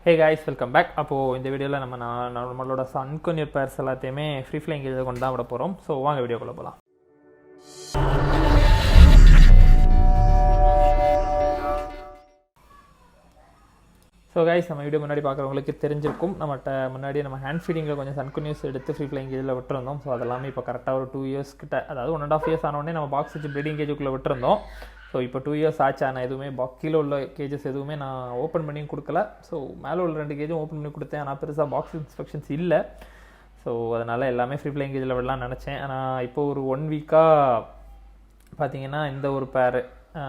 Hey guys, welcome back. அப்போது இந்த வீடியோவில் நம்மளோட சன்கொன்யூர் பேர்ஸ் எல்லாத்தையுமே ஃப்ரீ ஃப்ளைங் கேஜில் கொண்டு தான் விட போகிறோம். ஸோ வாங்க வீடியோக்குள்ளே போகலாம். ஸோ கைஸ், நம்ம வீடியோ முன்னாடி பார்க்குறவங்களுக்கு தெரிஞ்சிருக்கும், முன்னாடி நம்ம ஹேண்ட் ஃபீடிங்கில் கொஞ்சம் சன்கொன்யூஸ் எடுத்து ஃப்ரீ ஃப்ளைங் கேஜில் விட்டுருந்தோம். ஸோ அதெல்லாமே இப்போ கரெக்டாக ஒரு 2 இயர்ஸ் கிட்ட, அதாவது 1.5 இயர்ஸ் ஆனோடனே நம்ம பாக்ஸ் வச்சு ப்ரீடிங் கேஜுக்குள்ளே விட்டுருந்தோம். ஸோ இப்போ 2 இயர்ஸ் ஆச்சு. நான் எதுவுமே கீழே உள்ள கேஜஸ் எதுவுமே நான் ஓப்பன் பண்ணியும் கொடுக்கல. ஸோ மேலே உள்ள 2 கேஜும் ஓப்பன் பண்ணி கொடுத்தேன். ஆனால் பெருசாக பாக்ஸ் இன்ஸ்ட்ரக்ஷன்ஸ் இல்லை. ஸோ அதனால் எல்லாமே ஃப்ரீ ஃப்ளைங் கேஜில் விடலாம்னு நினச்சேன். ஆனால் இப்போ ஒரு 1 வீக்காக பார்த்தீங்கன்னா இந்த ஒரு பேர்,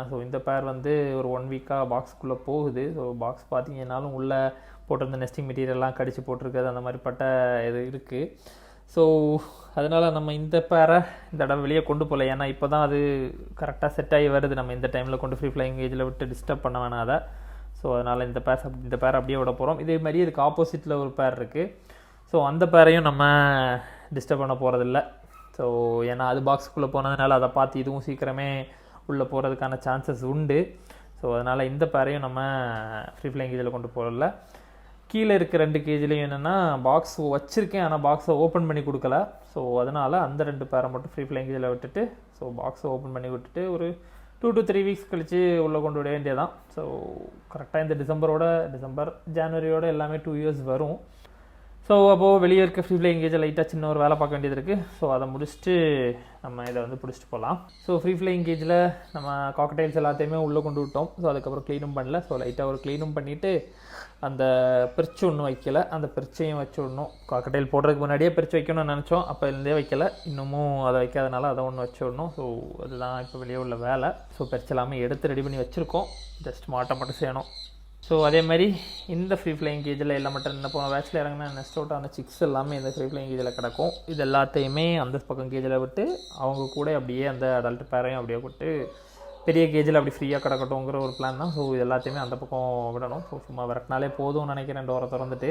ஸோ இந்த பேர் வந்து ஒரு 1 வீக்காக பாக்ஸுக்குள்ளே போகுது. ஸோ பாக்ஸ் பார்த்தீங்கன்னாலும் உள்ளே போட்டிருந்த நெஸ்டிங் மெட்டீரியல்லாம் கடிச்சு போட்டிருக்குது, அந்த மாதிரிப்பட்ட இது இருக்குது. ஸோ அதனால் நம்ம இந்த பேரை இந்த தடவை வெளியே கொண்டு போகல. ஏன்னா இப்போ தான் அது கரெக்டாக செட் ஆகி வருது. நம்ம இந்த டைமில் கொண்டு ஃப்ரீ ஃப்ளைங் கேஜில் விட்டு டிஸ்டர்ப் பண்ண வேணாம் அதை. ஸோ அதனால் இந்த பேர் அப்படியே விட போகிறோம். இதே மாதிரி இதுக்கு ஆப்போசிட்டில் ஒரு பேர் இருக்குது. ஸோ அந்த பேரையும் நம்ம டிஸ்டர்ப் பண்ண போகிறதில்ல. ஸோ ஏன்னா அது பாக்ஸுக்குள்ளே போனதுனால அதை பார்த்து இதுவும் சீக்கிரமே உள்ளே போகிறதுக்கான சான்சஸ் உண்டு. ஸோ அதனால் இந்த பேரையும் நம்ம ஃப்ரீ ஃப்ளைங் கேஜில் கொண்டு போகல. கீழே இருக்க 2 கேஜிலையும் என்னென்னா பாக்ஸ் வச்சுருக்கேன், ஆனால் பாக்ஸை ஓப்பன் பண்ணி கொடுக்கல. ஸோ அதனால் அந்த 2 பேரை மட்டும் ஃப்ரீ ஃப்ளைங் கேஜில் விட்டுட்டு, ஸோ பாக்ஸை ஓப்பன் பண்ணி விட்டுட்டு ஒரு 2 to 3 வீக்ஸ் கழித்து உள்ளே கொண்டு விட வேண்டியதான். ஸோ கரெக்டாக இந்த டிசம்பர் ஜனவரியோட எல்லாமே 2 இயர்ஸ் வரும். ஸோ அப்போது வெளியே இருக்க ஃப்ரீ ஃப்ளைங் கேஜில் லைட்டாக சின்ன ஒரு வேலை பார்க்க வேண்டியது இருக்குது. ஸோ அதை முடிச்சுட்டு நம்ம இதை வந்து பிடிச்சிட்டு போகலாம். ஸோ ஃப்ரீ ஃப்ளைங் கேஜில் நம்ம காக்கடைல்ஸ் எல்லாத்தையுமே உள்ளே கொண்டு விட்டோம். ஸோ அதுக்கப்புறம் க்ளீனும் பண்ணல. ஸோ லைட்டாக ஒரு க்ளீனும் பண்ணிவிட்டு அந்த பிரிச்சு ஒன்றும் வைக்கல, அந்த பிரிச்சையும் வச்சு விடணும். காக்கடைல் போடுறதுக்கு முன்னாடியே பிரித்து வைக்கணும்னு நினச்சோம், அப்போ இருந்தே வைக்கல. இன்னமும் அதை வைக்காதனால அதை ஒன்று வச்சு விடணும். ஸோ அதுதான் இப்போ வெளியே உள்ள வேலை. ஸோ பிரிச்சு எல்லாமே எடுத்து ரெடி பண்ணி வச்சுருக்கோம். ஜஸ்ட் மாட்ட மட்டும் செய்யணும். ஸோ அதே மாதிரி இந்த ஃப்ரீ ஃப்ளைங் கேஜில் எல்லாம் மட்டும் என்ன போன பேட்சில் இறங்கினா நெஸ்ட் அவுட் ஆன சிக்ஸ் எல்லாமே இந்த ஃப்ரீ ஃப்ளைங் கேஜில் கிடக்கும். இது எல்லாத்தையுமே அந்த பக்கம் கேஜில் விட்டு அவங்க கூட அப்படியே அந்த அடல்ட் பேரையும் அப்படியே விட்டு பெரிய கேஜில் அப்படி ஃப்ரீயாக கிடக்கட்டும்ங்கிற ஒரு பிளான் தான். ஸோ இது எல்லாத்தையுமே அந்த பக்கம் விடணும். ஸோ சும்மா விரட்டினாலே போதும்னு நினைக்கிறேன், டோரை திறந்துட்டு.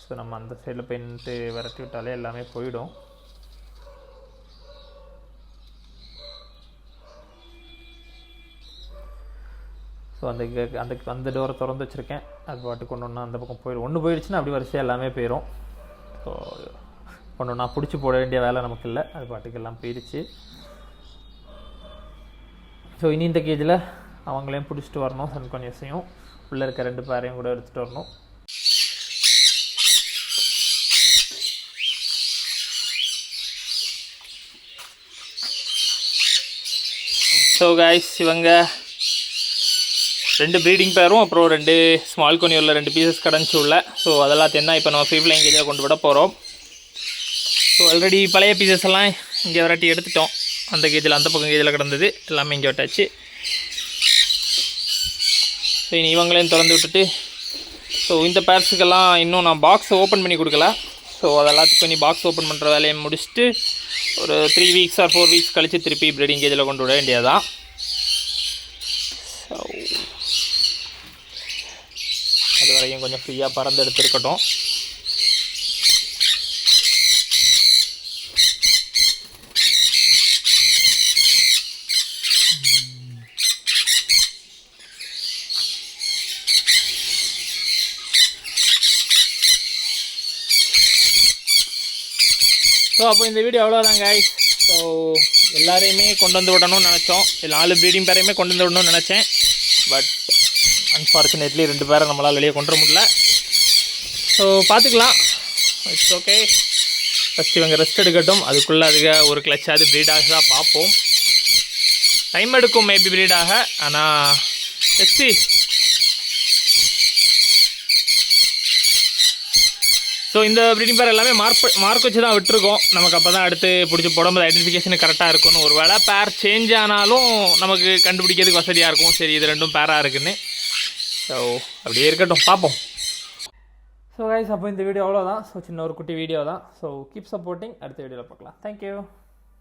ஸோ நம்ம அந்த சைடில் போயிட்டு விரட்டி விட்டாலே எல்லாமே போயிடும். ஸோ அந்த டோரை திறந்து வச்சுருக்கேன். அது பாட்டுக்கு ஒன்று அந்த பக்கம் போயிடும். ஒன்று போயிடுச்சுன்னா அப்படி வரிசையாக எல்லாமே போயிடும். ஸோ ஒன்று பிடிச்சி போட வேண்டிய வேலை நமக்கு இல்லை, அது பாட்டுக்கு எல்லாம் போயிடுச்சு. ஸோ இனி இந்த கேஜில் அவங்களையும் பிடிச்சிட்டு வரணும். சன்கொன்யூஸையும் உள்ளே இருக்க 2 பேரையும் கூட எடுத்துகிட்டு வரணும். ஸோ கைஸ், இவங்க 2 ப்ரீடிங் பேரும் அப்புறம் 2 ஸ்மால் கொனியூரில் 2 பீசஸ் கிடந்துச்சு உள்ள. ஸோ அதெல்லாத்தையும் தான் இப்போ நம்ம ஃப்ரீ ஃப்ளைங் கேஜில் கொண்டு விட போகிறோம். ஸோ ஆல்ரெடி பழைய பீசஸ் எல்லாம் இங்கே விரட்டி எடுத்துட்டோம். அந்த கேஜில் அந்த பக்கம் கேஜில் கிடந்தது எல்லாமே இங்கே விட்டாச்சு. ஸோ இனி இவங்களையும் திறந்து விட்டுட்டு, ஸோ இந்த பேர்ஸுக்கெல்லாம் இன்னும் நான் பாக்ஸை ஓப்பன் பண்ணி கொடுக்கல. ஸோ அதெல்லாத்துக்கும் இனி பாக்ஸ் ஓப்பன் பண்ணுற வேலையை முடிச்சுட்டு ஒரு 3 வீக்ஸ் ஆர் 4 வீக்ஸ் கழித்து திருப்பி ப்ரீடிங் கேஜில் கொண்டு விட வேண்டியதான். ஸோ அது வரைக்கும் கொஞ்சம் ஃப்ரீயாக பறந்து எடுத்துருக்கட்டும். ஸோ அப்போ இந்த வீடியோ அவ்வளோதான் கைஸ். ஸோ எல்லாரையுமே கொண்டு வந்து விடணும்னு நினச்சோம். 4 ப்ரீடிங் பேரையுமே கொண்டு வந்து விடணும்னு நினச்சேன். பட் அன்ஃபார்ச்சுனேட்லி 2 பேரை நம்மளால் வெளியே கொண்டு வர முடியல. ஸோ பார்த்துக்கலாம், இட்ஸ் ஓகே. ஃபஸ்ட் இவங்க ரெஸ்ட் எடுக்கட்டும். அதுக்குள்ளே ஒரு கிளச்சாவது ப்ரீடாக தான் பார்ப்போம். டைம் எடுக்கும் மேபி ப்ரீடாக, ஆனால் எஸ்சி. ஸோ இந்த ப்ரீடிங் பேர் எல்லாமே மார்க் வச்சு தான் விட்டுருக்கோம். நமக்கு அப்போ தான் அடுத்து பிடிச்சி போடும்போது ஐடென்டிஃபிகேஷன் கரெக்டாக இருக்குன்னு. ஒரு வேளை பேர் சேஞ்ச் ஆனாலும் நமக்கு கண்டுபிடிக்கிறதுக்கு வசதியாக இருக்கும். சரி, இது 2 பேராக இருக்குன்னு. ஸோ அப்படியே இருக்கட்டும், பார்ப்போம். ஸோ கைஸ், அப்போ இந்த வீடியோ அவ்வளோதான். ஸோ சின்ன ஒரு குட்டி வீடியோ தான். So keep supporting. அடுத்த வீடியோவில் பார்க்கலாம். தேங்க்யூ.